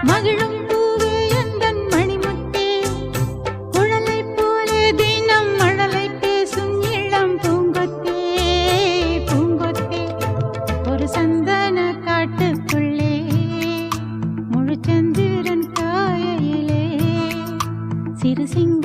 மகிழும் பூவே எந்தன் மணிமுத்தே குழலை போலே தினம் மழலை பேசும் இளம் பூங்கொத்தே பூங்கொத்தே ஒரு சந்தன காட்டுக்குள்ளே முழுச்சந்திரன் காயிலே சிறு சிங்க